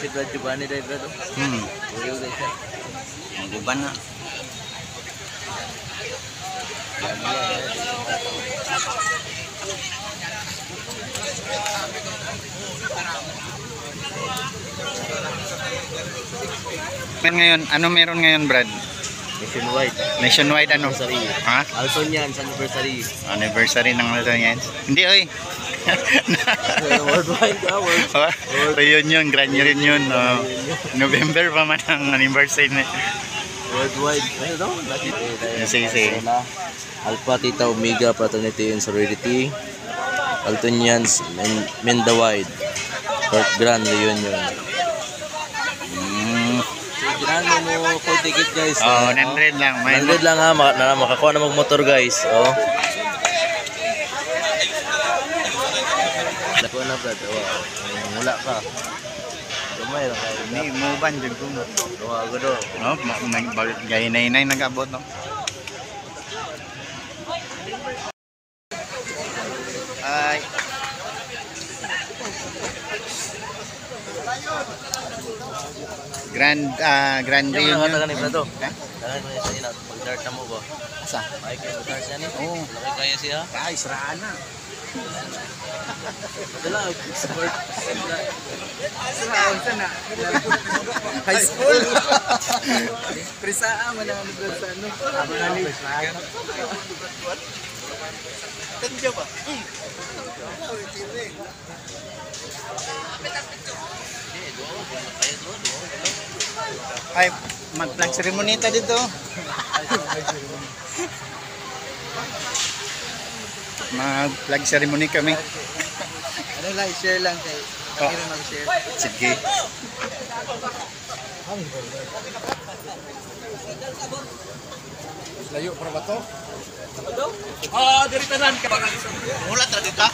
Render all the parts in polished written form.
Si Brad Giovanni dahil Brad. Uyo guys siya. Maguban na. Ngayon, ano meron ngayon, Brad? Nationwide. Nationwide ano? Anniversary. Ha? Altonians anniversary. Anniversary ng Altonians. Hindi, oy. Worldwide ka, world. Reunion, grand reunion. November pa man ang anniversary na. Worldwide. Ano daw? Sige. Alpha, Theta, Omega, Fraternity, and Sorority. Altonians, Mendawide. Grand reunion. Ginahan mo full ticket guys. 100 lang. 100 lang ha. Makakuha na mag-motor guys. Nakuha na Brad. Wala ka. Gamay lang kayo. Hindi, muban dyan ko. Gawa ko do. Gaya na inay nag-abot, no? Ay. Grand reunion. Tagan ni Brado. Tagan mo sa ina. Mag-dart na mo ba? Asa? Ay kayo mag-dart yan eh. Oo. Laki kaya siya. Ay, siraan na. Dala. Sport. Saan na? High school. Prisaan mo na ano doon sa ano. Abo na ni. Tandya ba? Ay, mag-flag ceremony ta dito. Mag-flag ceremony kami. Ano lang, share lang kay. Pakiro mag-share. Sige. Layo para ba to? Dari tanan ka. Mula ta dito.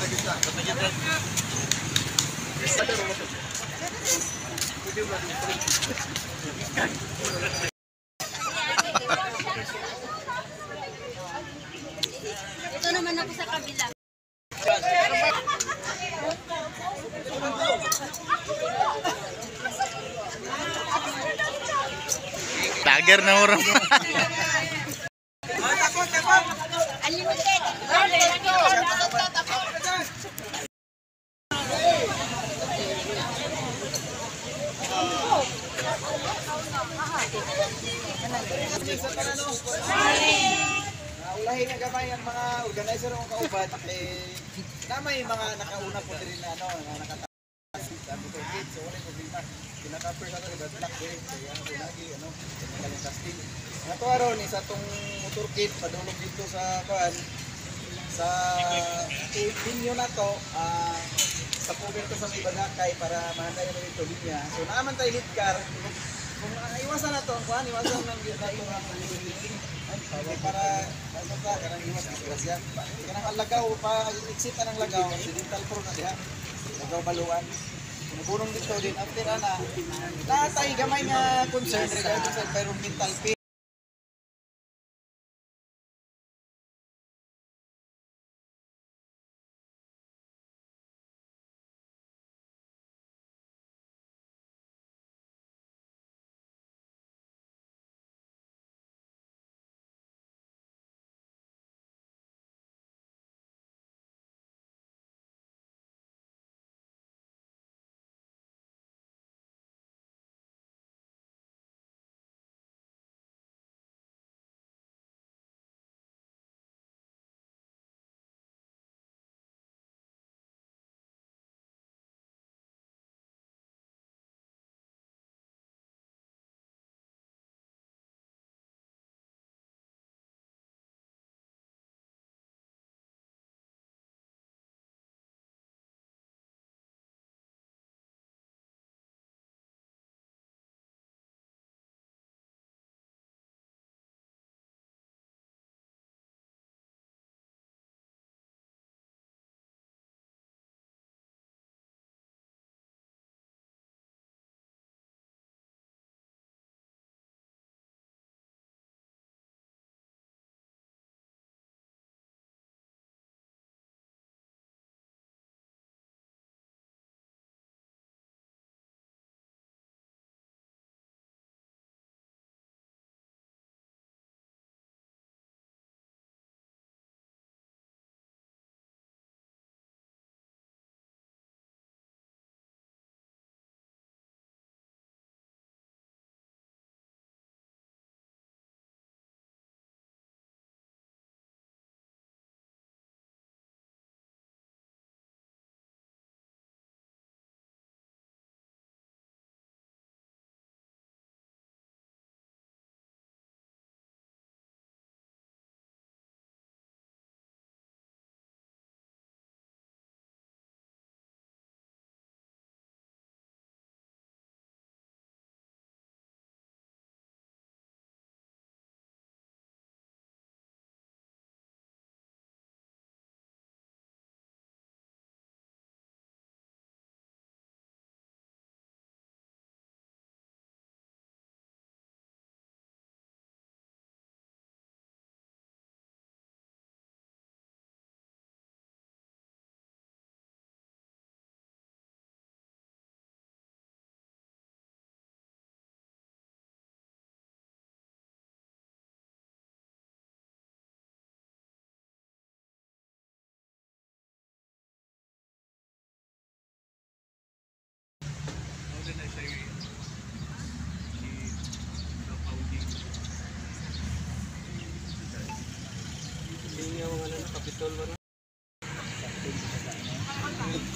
Ito naman ako sa kabila. Tager na orang. Unlimited. Ulahin nga gamay ang mga organizer ng kauban na may mga nakauna po din na ano, nakataas sa motor kids. So wala problema. Pinaka-first ato ni Black Day, kaya lagi ano, magaling casting. Ato aron isa tong motor kit padulog dito sa kuan sa pinyo na to sa cover to sa Ibagakay para mahanay na dito linya. So naaman tayo lead car. Kung iwasan na to, kuan iwasan nang yung para sa kanang iwas disgrasya. Kanang alagaw pa exit ng lagaw, dental pro na diha. Lagaw baluan. Punong dito din after ana. Natay gamay nga concern regarding sa environmental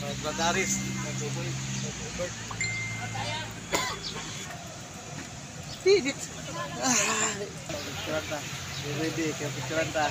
Bradaris. Tidit. Picturean ta. Ready, kaya picturean ta.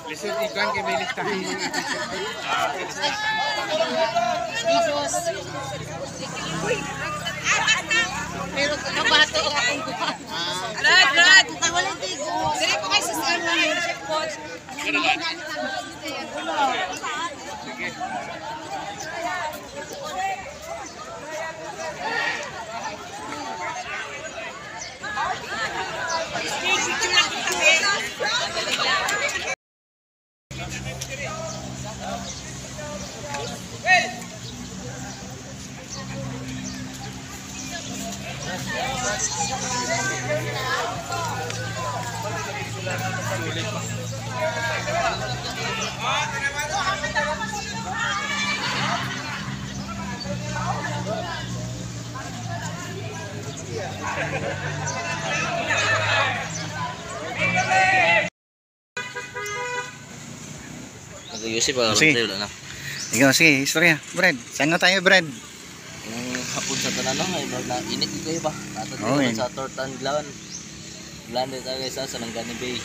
Lisod ikan kay may listahan mga Pero nabato akong kuha. Brad! Wala tigo. Dire ko kay sister mo yung chef coach. Nag-iusip pa Sige. tayo na. Ikaw, sige, istorya. Brad, saan na tayo, Brad? Yung hapon sa tanan lang ay na init kayo ba? Ato Oo, tayo eh. sa Tortan Glan. Glan tayo guys sa Langgani Bay.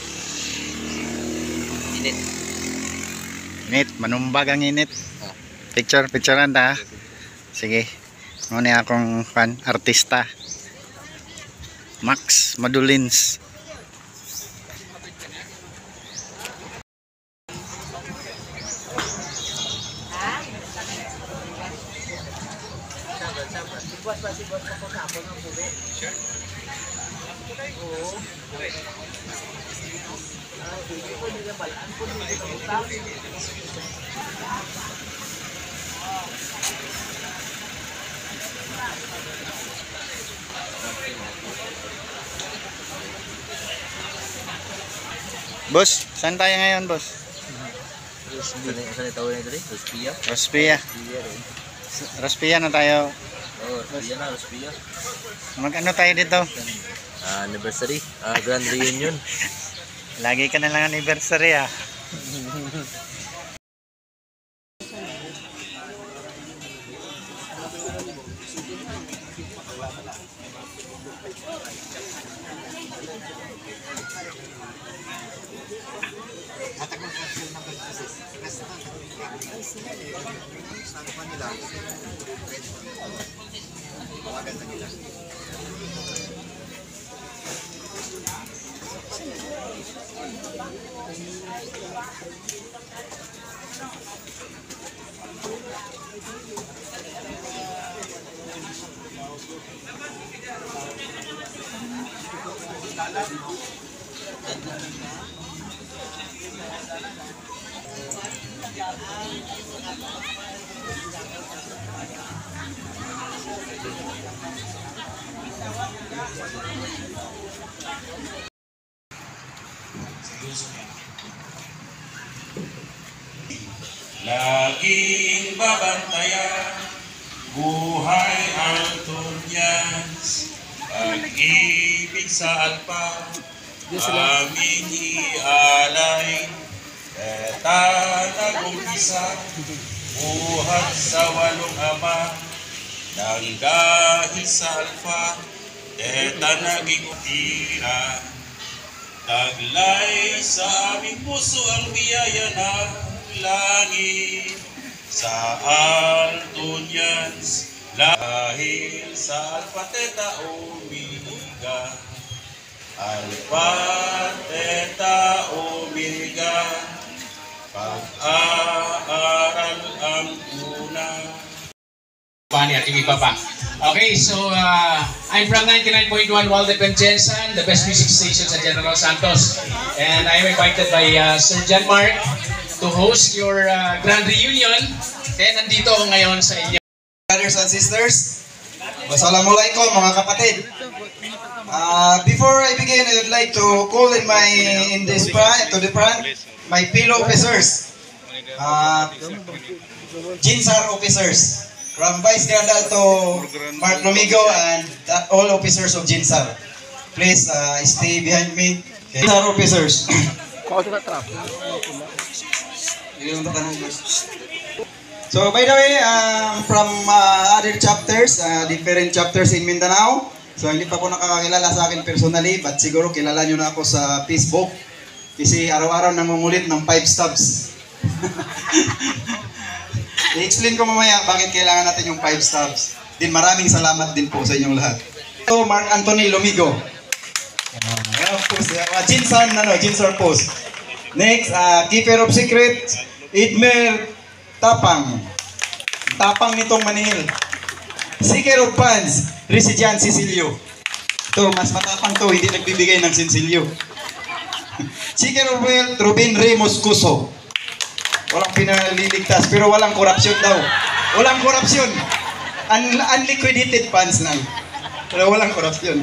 Init. Init, manumbag ang init. Ah. Picturean ta. Sige. Muna akong fan, artista. Max Madulins. Boss, saan tayo ngayon, boss? Saan tayo na dito? Rospia. Rospia. Rospia rin. Rospia na tayo. Oh, Rospia na, Rospia. Mag-ano tayo dito? Anniversary. Grand reunion. Lagi ka na lang anniversary ah. Laging babantayan, buhay ang tunyas, pag-ibig sa alpa, aming ialay, eta nag-umpisa, buhat sa walong ama, nang dahil sa alpa, eta naging utira, taglay sa aming puso ang biyaya ng langit sa Altunyans dahil sa Alpha Theta Omega, Alpha Theta Omega, pag-aaral ang una. Bani at yung iba pa. Okay, so I'm from 99.1 Waldep Jensen, the best music station sa General Santos. And I'm invited by Sir John Mark to host your grand reunion. And nandito ako ngayon sa inyo. Brothers and sisters, Wassalamualaikum mga kapatid. Before I begin, I would like to call in to the front my fellow officers, Jinsar officers, from Vice Granddal to Mark Lumigo and all officers of Jinsar. Please stay behind me. Jinsar officers. So by the way, from other chapters, different chapters in Mindanao. So hindi pa po nakakakilala sa akin personally, but siguro kilala nyo na ako sa Facebook. Kasi araw-araw nangungulit ng 5 stabs. I-explain ko mamaya bakit kailangan natin yung 5 stabs. Din maraming salamat din po sa inyong lahat. So Mark Anthony Lumigo. Jinsar post. Next, Keeper of Secret, Idmer Tapang. Tapang nitong manihil. Seeker of Funds, Residian Cecilio. Ito, mas matapang to, hindi nagbibigay ng Cecilio. Seeker of Wealth, Ruben Ramos Cuso. Walang pinaliligtas, pero walang korupsyon daw. Walang korupsyon. Unliquidated funds lang. Pero walang korupsyon.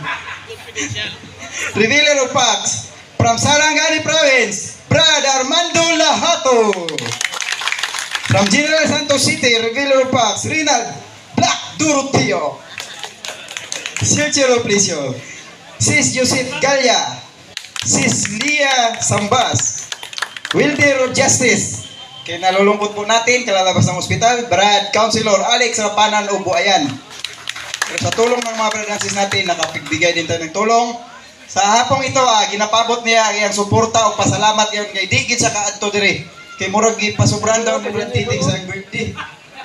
Revealer of Facts, from Sarangani Province, Brad Armando Lahato. From General Santos City, Revealer of Facts, Rinald Black Durutio. Searcher of Pleasure, Sis Joseph Galya, Sis Lia Sambas, Wilder of Justice. Kaya nalulungkot po natin, kalalabas ng ospital, Brad Councilor Alex Rapanan o Buayan. Pero sa tulong ng mga branches natin, nakapigbigay din tayo ng tulong. Sa hapong ito, ginapabot niya ang suporta o pasalamat yan kay Digit sa kaadto dire. Kay Murag ipasubran daw ni Brad Titing sa birthday.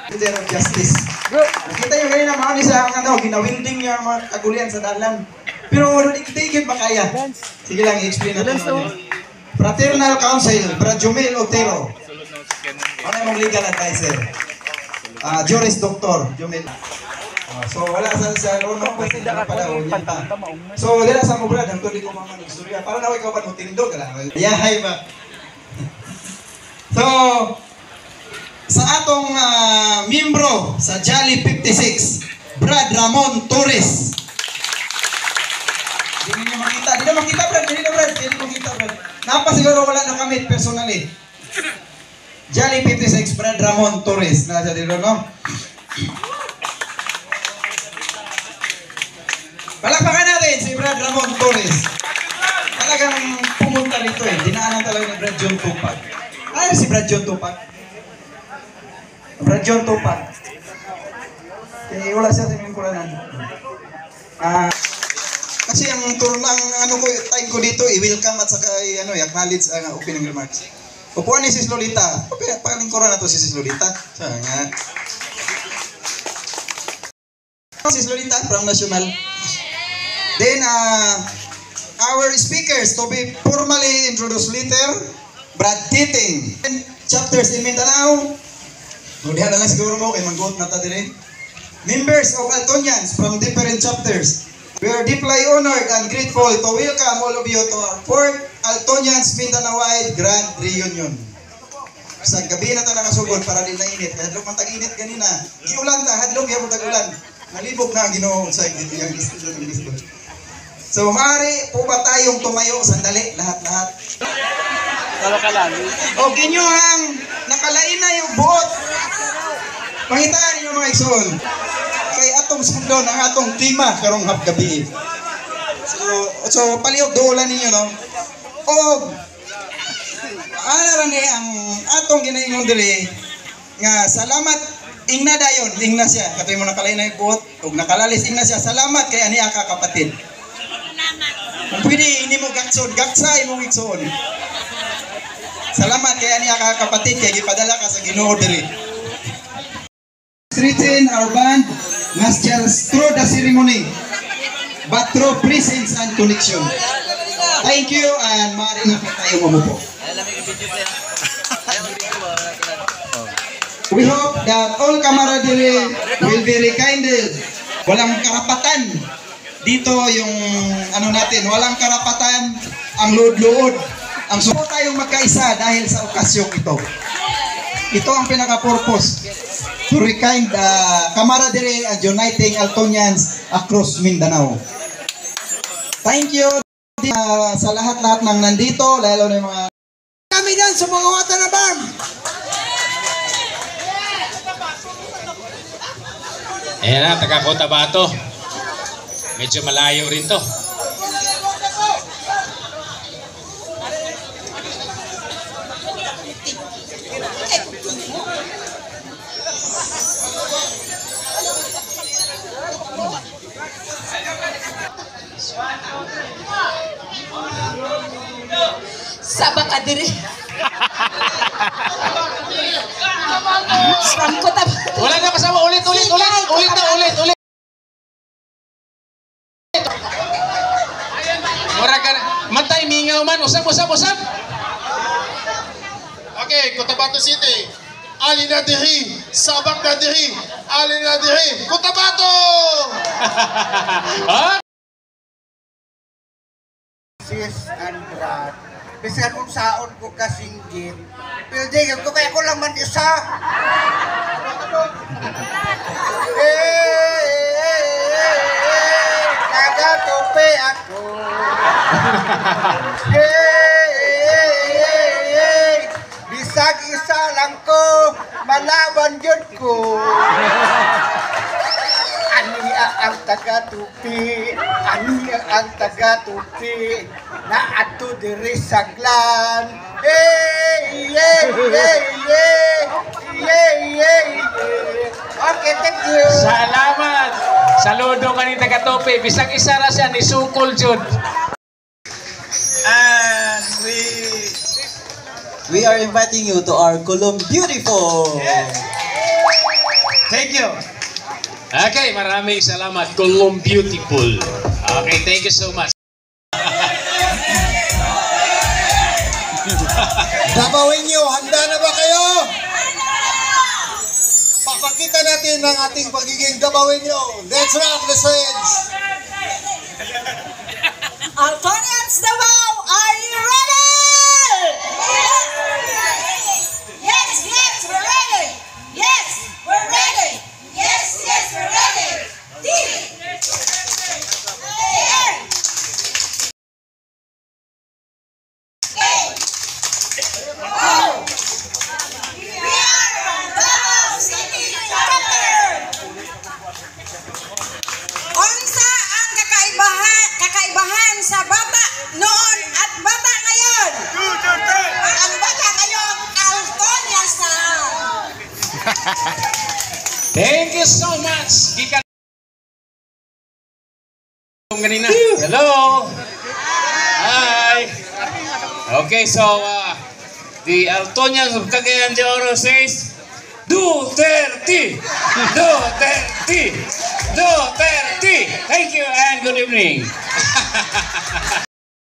Wilder of Justice. Nakita nyo kanina mga sa ginawinding niya mga kagulian sa dalan. Pero Digit ba kaya? Sige lang, i-explain natin. Fraternal Council, Brad Jumel Otero. Ano yung legal advisor? Juris Doctor, Jumel. So wala sa Rono, kasi pala ulit pa. So dila sa mo Brad, ang tuloy ko mga nagstorya. Para na ikaw pa mo tindog, yahay ba? So, sa atong miyembro sa Jolly 56, Brad Ramon Torres. Hindi nyo makita. Hindi nyo makita, Brad. Hindi nyo makita, Brad. Napa siguro wala na kami personally. Jolly 56, Brad Ramon Torres. Nasa dito, no? Palakpakan natin si Brad Ramon Torres. Talagang pumunta rito eh. Dinaanan talaga ni Brad John Tupac. Ano si Brad John Tupac? Brad John Tupac. Eh, wala siya sa lingkuranan. Kasi ang time ko dito, i-welcome at saka i-acknowledge ang opening remarks. Upuan ni Sis Lolita. Palingkuran na to si Sis Lolita. Sangat. Sis Lolita from National. Then, our speakers to be formally introduced later, Brad Titing. Chapters in Mindanao. Diyan na lang siguro mo kay Manggot na ta dire. Members of Altonians from different chapters. We are deeply honored and grateful to welcome all of you to our 4th Altonians Mindanao-wide Grand Reunion. Sa gabi na ta nakasugod para din na init. Hadlok man tag-init ganina. Giulan ta, hadlok gyapon tag-ulan. Nalibog na ang Ginoo sa iyang listo. So, maaari po ba tayong tumayo sandali lahat-lahat? O kinyo ang nakalain na yung buot. Pangitaan ninyo mga igsoon. Kay atong sundon ang atong tema karong hapgabi. So palihog duulan ninyo, no? O ana ra ni ang atong ginaingon diri nga salamat ingna dayon, ingna siya. Katoy mo nakalain na yung buot ug nakalalis ingna siya. Salamat kay ani ka kapatid. Kung pwede hindi mo gaksay mong igsoon. Salamat kay ani ka kapatid kay gipadala ka sa Ginoo diri. Strengthen our band not just through the ceremony but through presence and connection. Thank you and maaari na po tayo mamupo. We hope that all camaraderie will be rekindled. Walang karapatan dito yung ano natin, walang karapatan ang load-load. Ang suko tayong magkaisa dahil sa okasyong ito. Ito ang pinaka-purpose, to rekind camaraderie and uniting Altonians across Mindanao. Thank you sa lahat-lahat ng nandito, lalo na yung mga kami dyan sa mga wata na BARM. Ayan na, taga Cotabato. Medyo malayo rin to. Sabak ka diri. Sangko ta. Wala na kasama, ulit. Mura ka, matay, mingaw man, usap. Okay, Cotabato City. Ali na diri, Sabak na diri, Ali na diri, Cotabato! Ah? Sis and Brad. Bisan kung saon ko kasinggin. Pildigin ko kaya ko lang man isa. Nagatupi ako. Bisag isa lang ko. Malaban yun ko. Aniya ang taga-tupi, aniya ang taga-tupi, na ato diri saglan. Okay, thank you. Salamat. Saludo ka ni taga-tope. Bisang isa ra siya ni Sukol Jud. And we are inviting you to our Colum Beautiful. Thank you. Okay, maraming salamat. Colum Beautiful. Okay, thank you so much. Dabawin nyo, handa na ba kayo? Papakita natin ang ating pagiging dabawin nyo. Let's rock the stage! Altonians Davao, are you ready? Yes, we're ready. Yes, we're ready. Yes, we're ready. Unsa ang kakaibahan sa bata noon at bata ngayon? Ang bata ngayon, Altonians na. Thank you so much. Gikan kanina. Hello. Hi. Okay, so the Altonians of Cagayan de Oro says Duterte. Thank you and good evening.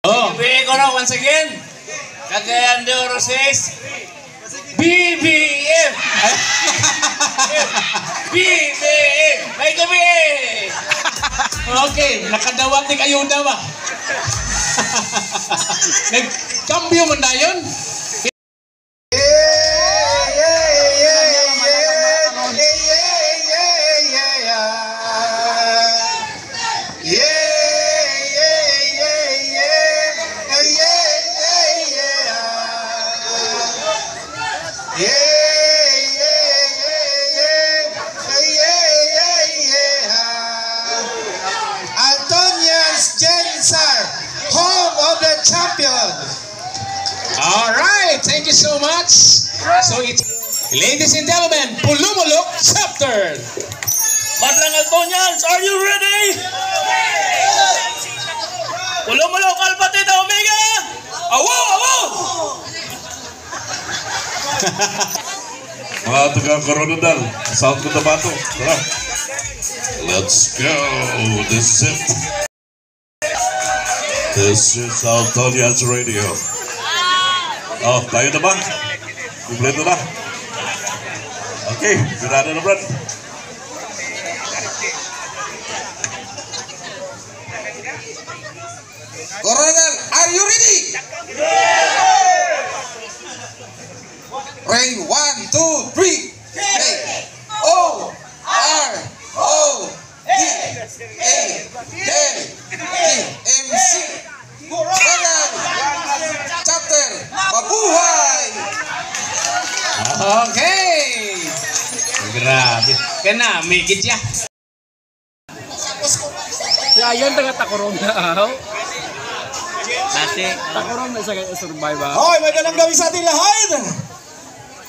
BBM ko na once again. Cagayan de Oro says BBM. BBM. May gabi. Okay, nakadawat ni ayuda ba? Nagkambyo mo na yun? Alright, thank you so much. So it's, ladies and gentlemen, Pulumulok chapter. Madlang Altonians, are you ready? Pulumulok Alpha Theta Omega! Awo! Mga taga-Coronadal, South Cotabato, tara. Let's go, this is it. This is Altonians Radio. Oh, tayo na ba? Kompleto na? Okay, sigurado na, Brad. Coronel, are you ready? Ring 1, 2, 3. K-O-R-O-D-A-N-MC Coronel Chapter Mabuhay. Okay. Grabe. Kana, may kidya. Ya, yan taga takurong na. Dati. Takurong na sa survive. Okay, magandang gabi sa ating lahat.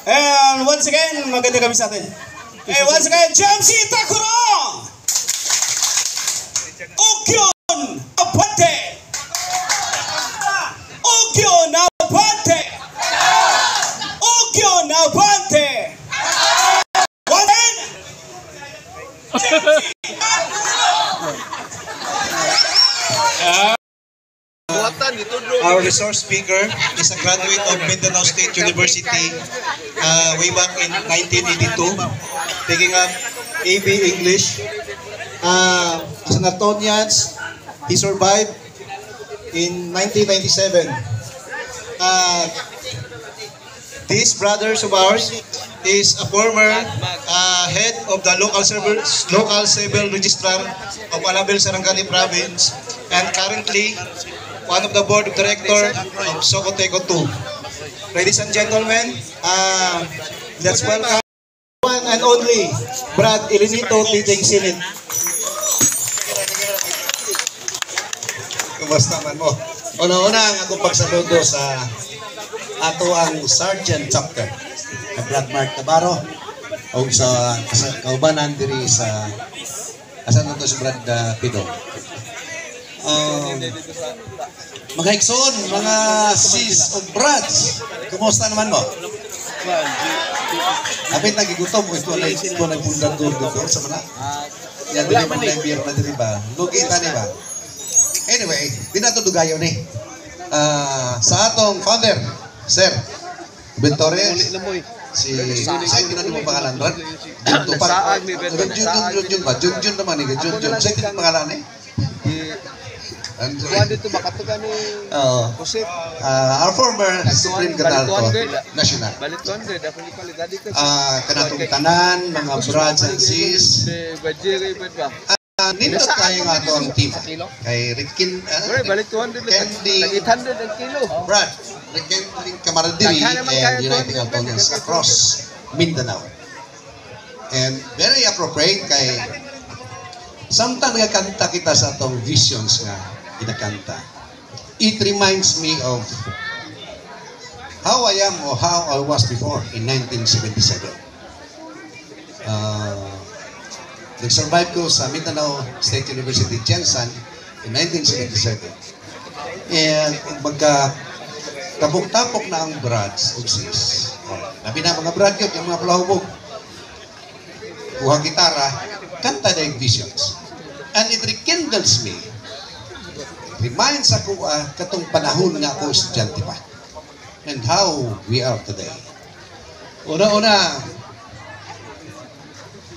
And once again, magandang gabi sa atin. And once again, JMC Takurong! Ogyon Abante! Ogyon Abante! Ogyon Abante! One hand! Our resource speaker is a graduate of Mindanao State University way back in 1982, taking up AB English. As an Antonians, he survived in 1997. These brothers of ours is a former head of the local civil registrar of Alabel, Sarangani province, and currently one of the board of directors of Socoteco 2. Ladies and gentlemen, let's welcome one and only Brad Ilinito Titing Silid. Kumusta man mo? Una-una ang akong pagsaludo sa ato ang Sergeant Chapter na Brad Mark Navarro o sa kaubanan diri sa asan na to si Brad Pido. Mga Higson, mga sis o brads, kumusta naman mo? Apit nagigutom ko ito nagpundan doon sa mana. Yan dili mo na beer na diri ba? Lugi tani ba? Anyway, di na ito dugayo ni. Sa atong founder, Sir Bentores, si sa'yo tinanong mo pangalan, Brad? Junjun ba? Junjun naman ni Junjun. Sa'yo tinanong pangalan ni? Our former Supreme Canalto National. Kanatong tanan, mga brothers and sis. Nindot kayo nga ito ang team. Kay Rikin, Candy, Brad, Rikin Camaradiri, and United Antonians across Mindanao. And very appropriate kay samtang nagkanta kita sa atong visions nga kinakanta. It reminds me of how I am or how I was before in 1977. Nag-survive ko sa Mindanao State University, Jensen in 1977. And magka tapok-tapok na ang brads o sis. Labi na mga brad yun, yung mga palahubog. Kuha gitara, kanta na yung visions. And it rekindles me. Reminds ako katong panahon nga ako estudyante pa. And how we are today. Una-una,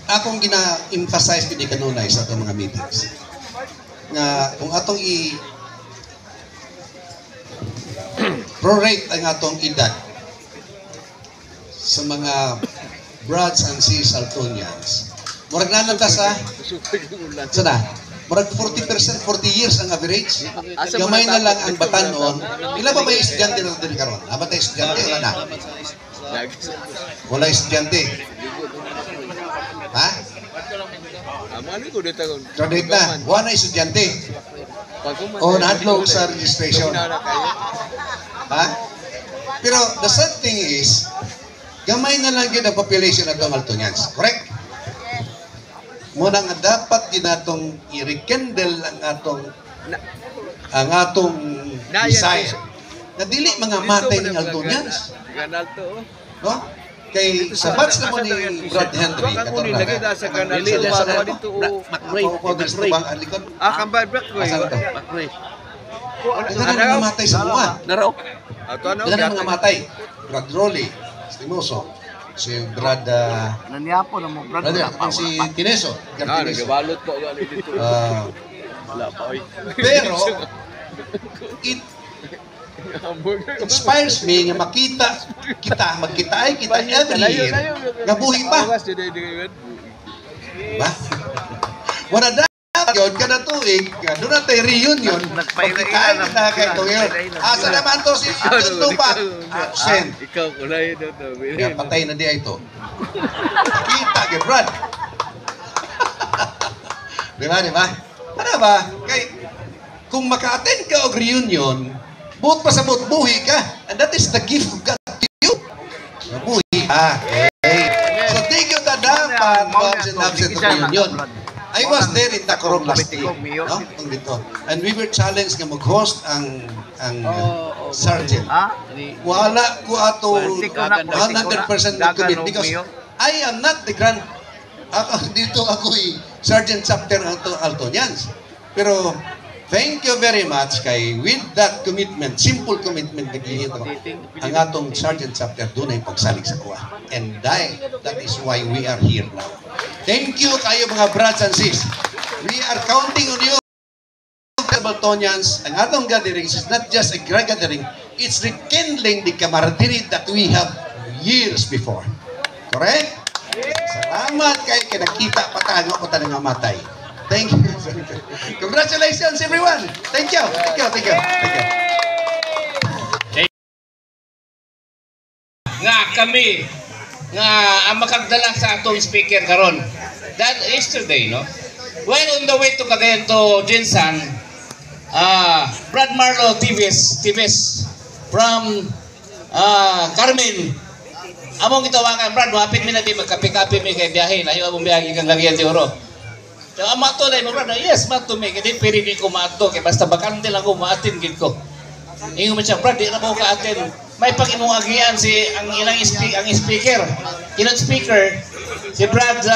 akong gina-emphasize ko di kanunay sa itong mga meetings. Na kung atong prorate ang atong edad sa mga brothers and sis Altonians, murag nananta sa sana, murag 40%, 40 years ang average. Gamay na lang ang batanon. Ila ba may estudyante na din karon? Aba tayo estudyante, wala na. Wala estudyante. Ha? Graduate na. Wala na estudyante. O nahadlog sa registration. Ha? Pero the sad thing is, gamay na lang yun ang population ng Altonians. Correct? Muna nga dapat ginatong i-rekindle ang atong desire. Na dili mga matay ng Altonians. No? Kay sa batch naman ni Brad Henry katornaga. Kambay Black Ray. Ito na mga matay sa bunga. Ito na mga matay. Brad Rolly, Stimoso, si Brad, Nanyapo na mo, Brad. brother, itong si Tineso. Nagabalot po gano'n dito. Wala pa, oy. Pero, it inspires me nga makita magkita every year nga buhi pa. Diba? Wala dapat yun, kada tuig, doon natin reunion, magkitain na kayo ito yun. Asa naman to si Anton Tupac? Absent. Ikaw, kulay ito. Kaya patay na di ito. Kita, kay Brad. Diba? Ano ba? Kung maka-attend ka og reunion, buot pa sa buot, buhi ka. And that is the gift of God to you. Buhi ka. Okay. So thank you na dapat once and absent of reunion. I was there in Tacorong last week. No? Dito. And we were challenged nga mag-host ang sergeant. Wala ko ato 100% mag-commit because I am not the grand dito ako'y sergeant chapter Altonians. Pero thank you very much kay with that commitment, simple commitment naglihito ang atong sergeant chapter doon ay pagsalig sa kuha. And that is why we are here now. Thank you kayo mga brothers and sis. We are counting on you. Altonians, ang atong gatherings is not just a grand gathering, it's rekindling the camaraderie that we have years before. Correct? Salamat kay kinakita patahan ako tanang mamatay. Thank you. Congratulations everyone. Thank you. Nga kami nga ang makagdala sa atong speaker karon. That yesterday, no? While on the way to Cagayan to Jinsan, Brad Marlo Tives from Carmen. Among gitawakan, Brad, mapit mi na di magkape-kape mi kay biyahe. Ayaw among biyahe kang Cagayan de Oro. So, mato na mo, Brad, yes, mato mi. Kaya pwede di ko maato. Kaya basta bakante lang ko, maatin gid ko. Ingon mo siya, Brad, di na mo ka-atin. May pag-imong agian si ang ilang speaker. Ilang speaker, si Brad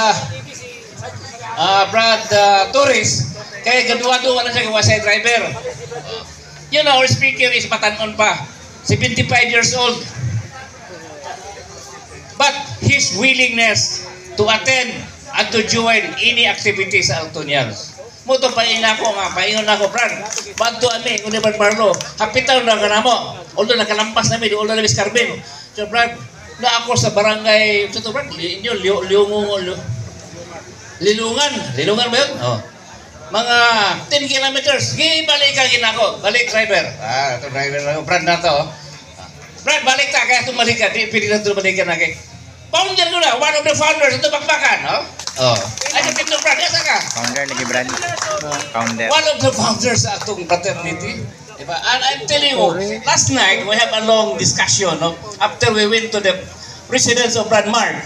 Torres. Kaya gaduwa-duwa na siya kay wasay driver. You know, our speaker is matanon pa. 75 years old. But his willingness to attend and to join any activity sa Altonians. Muto paingon ako, Brad. Bantu ami, kung di Brad Marlo. Hapitan na kanamo. Although nakalampas namin, ulo na Miss Carmen. So, Brad, na ako sa barangay, ito Brad, Lilungan ba yun? Oh. Mga 10 kilometers. Balikan ako. Balik, driver. Ito driver na Brad na to. Brad, balik ta. Kaya tumalikan. Di pili na tumalikan na kay. Founder ko na. One of the founders. Ito bakbakan. Ay, sa Pito Brad. Yasa ka? Founder lagi Brad. Founder. One of the founders sa atong fraternity. Diba? And I'm telling you, last night, we have a long discussion. No? After we went to the residence of Brad Mark,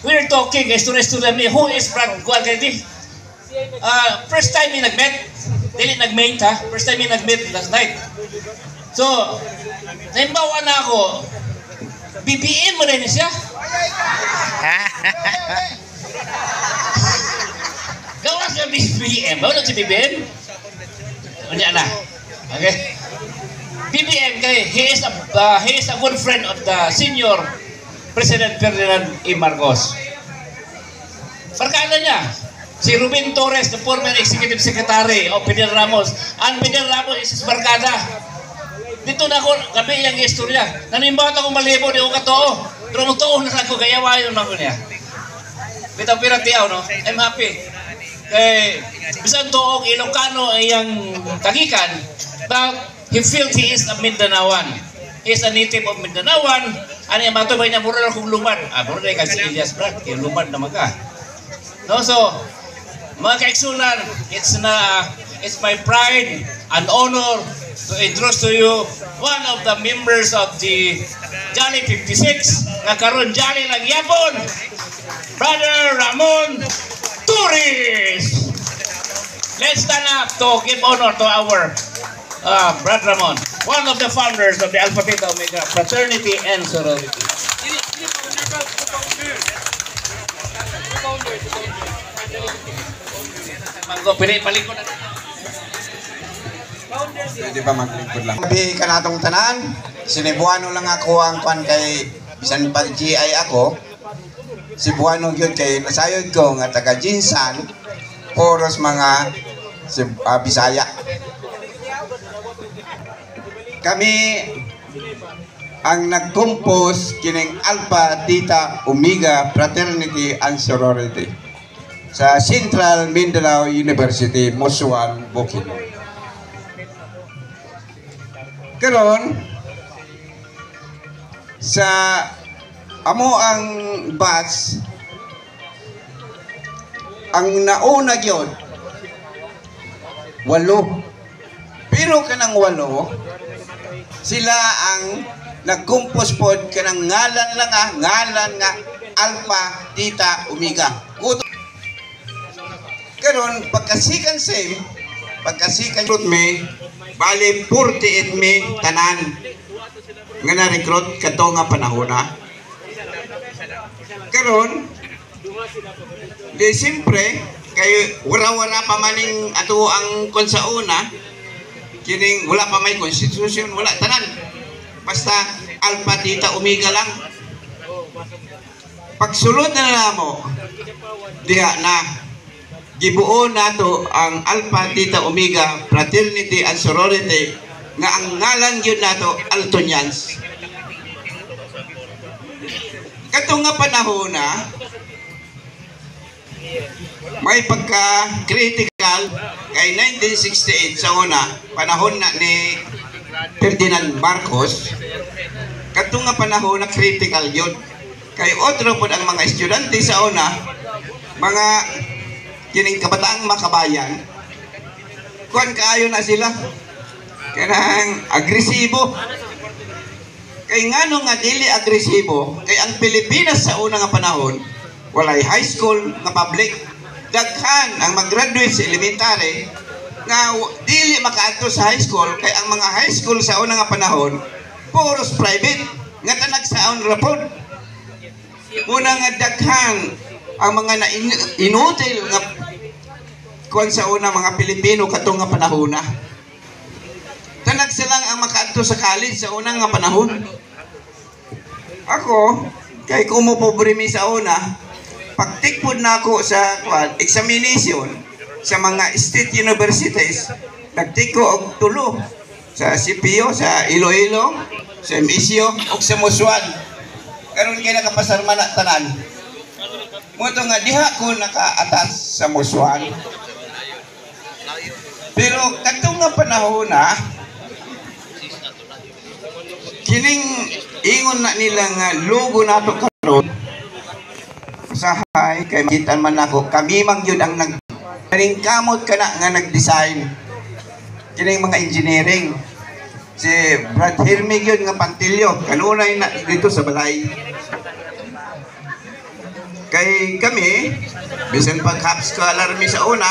we were talking, student me, who is Brad Gualgadi? First time we nag-met, dili nag-main ha, first time we nag-met last night. So, naimbawa na ako, BBM mo rin siya. Gawa siya BBM. Bawa na si BBM? Unya na. Okay? BBM, he is a good friend of the senior President Ferdinand E. Marcos. Barkada niya, si Ruben Torres, the former executive secretary of Fidel Ramos. And Fidel Ramos is his barkada. Dito na ako, gabi yung istorya. Nanimbawa akong malibo, di ako katoo. Pero magtoo na ako, kaya wayo na ako niya. Bitang piratiyaw, no? I'm happy. Kaya, bisan toong Ilocano ay yung tagikan, but he felt he is a Mindanaoan. He is a native of Mindanaoan. Ano yung matubay niya, mura akong lumad. Mura na kasi Elias Brad, yung lumad na maka. No, so, mga kaigsunan, it's my pride and honor to introduce to you one of the members of the Jolly 56 na karon Jolly lang yapon, Brother Ramon Torres. Let's stand up to give honor to our Brother Ramon, one of the founders of the Alpha Theta Omega Fraternity and Sorority. Palikod na. Pwede ba maglingkod lang? Sabi ka natong tanan, sinibuano lang ako ang kwan kay bisan pag GI ako, Cebuano yun kay nasayod ko nga taga Jinsan, poros mga Bisaya. Kami ang nag-compose kining Alpha, Theta, Omega, Fraternity and Sorority sa Central Mindanao University, Musuan, Bukidnon. Karon sa amo ang batch, ang nauna gyud 8. Pero kanang 8 sila ang nag-compose pod kanang ngalan nga Alpha, Theta, Omega. Karon pagkasikan same, pagkasikan recruit me, bali 48 me tanan nga na-recruit kadto nga panahon na. Karon di siyempre kay wara-wara pa maning ato ang konsauna, kining wala pa may constitution, wala tanan. Basta Alpha, Theta, Omega lang. Pagsulod na namo diha na gibuo nato ang Alpha, Theta, Omega, Fraternity and Sorority nga ang ngalan gyud nato Altonians. Kadto nga panahon na may pagka-critical kay 1968 sa una, panahon na ni Ferdinand Marcos. Kadto nga panahon na critical yun. Kay otro po ang mga estudyante sa una, mga kining kabataang makabayan, kuan kaayo na sila kanang agresibo. Kay ngano nga dili agresibo, kay ang Pilipinas sa una nga panahon walay high school nga public. Daghan ang mag-graduate sa elementary nga dili makaadto sa high school, kay ang mga high school sa una nga panahon puros private nga tanagsaon rapod. Una nga daghan ang mga inutil nga kuan sa una mga Pilipino katong nga panahon na. Tanag silang ang makaadto sa college sa unang nga panahon. Ako kay kumupobre mi sa una, pagtikpod na ako sa examination sa mga state universities, nagtiko og 3 sa CPO, sa Iloilo, sa MSU ug sa Musuan. Karon kay nakapasarman na tanan. Moto nga diha ko nakaatas sa Musuan. Pero katong nga panahon na kining ingon na nila nga logo nato karon usahay kay gitan man ako, kami mang yun ang kamot ka na nga nag-design kining mga engineering. Si Brad Hermig yun nga Pantilyo, kanunay na dito sa balay. Kay kami bisan pag half scholar mi sa una,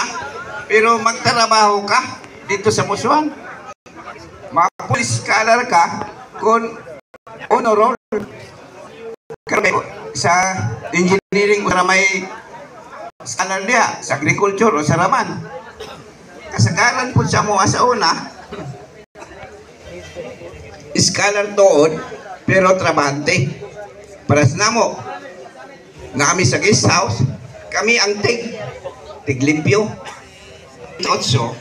pero magtrabaho ka dito sa Musuan, mag-police scholar ka kung honor roll sa engineering para may scholar dia sa agriculture o sa raman. Kasagaran po sa mo sa una scholar doon pero trabante para sa namo na kami sa guest house, kami ang tiglimpyo. Also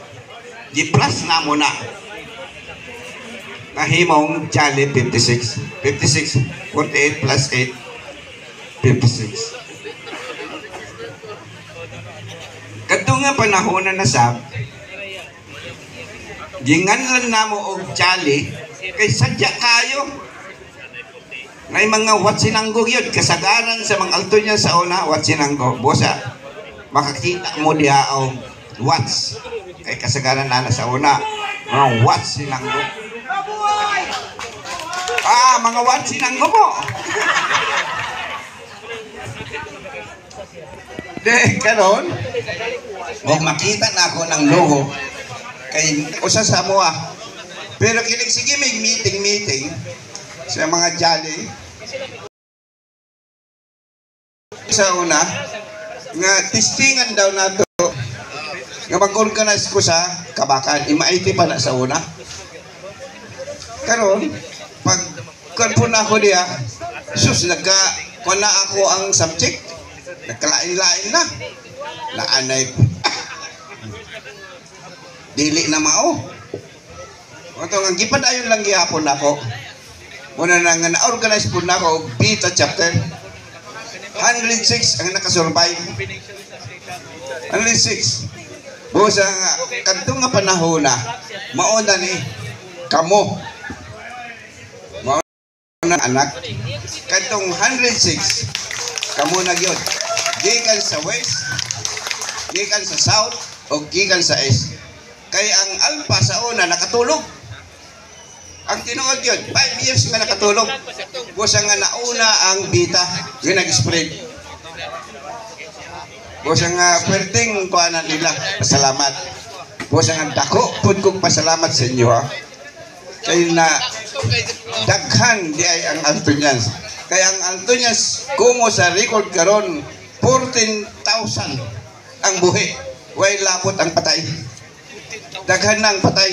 di-plus na mo na nahimong Chali 56, 48 plus 8, 56. Kadto nga panahon na nasab, ginganlan na mo og Chali, kay sadya kayo. May mga watsinanggo yun, kasagaran sa mga alto niya sa una, watsinanggo. Bosa, makakita mo diha og wats, kay kasagaran na sa una, mga watsinanggo. Mga watsinanggo mo. De, karon, huwag makita na ako ng logo kay usa sa mo pero kinig sige may meeting sa mga Jolly sa una nga testingan daw nato nga mag-organize ko sa Kabakan, ima-IT pa na sa una. Karon pag kon po na ako diya sus nagka kuna ako ang subject Nagkalain-lain na. Naanay dili na mao. Ito nga, gipadayon lang gihapon ako. Muna na nga na-organize po na ako beta chapter. 106 ang nakasurvive. 106. Busa nga, kanto nga panahon na, mauna ni kamo. Mauna anak. Kantong 106, kamo na yun. Gikan sa west, gikan sa south, o gikan sa east. Kaya ang alpha sa una nakatulog. Ang tinuod yun, 5 years nga nakatulog. Busa nga nauna ang beta, yun nag-spread. Busa nga perting kuanan nila, pasalamat. Busa nga dako, pud kong pasalamat sa inyo ha. Kaya na daghan di ay ang Antonians. Kaya ang Antonians, kumo sa record karon 14,000 ang buhi. Way lapot ang patay. Daghan ng patay.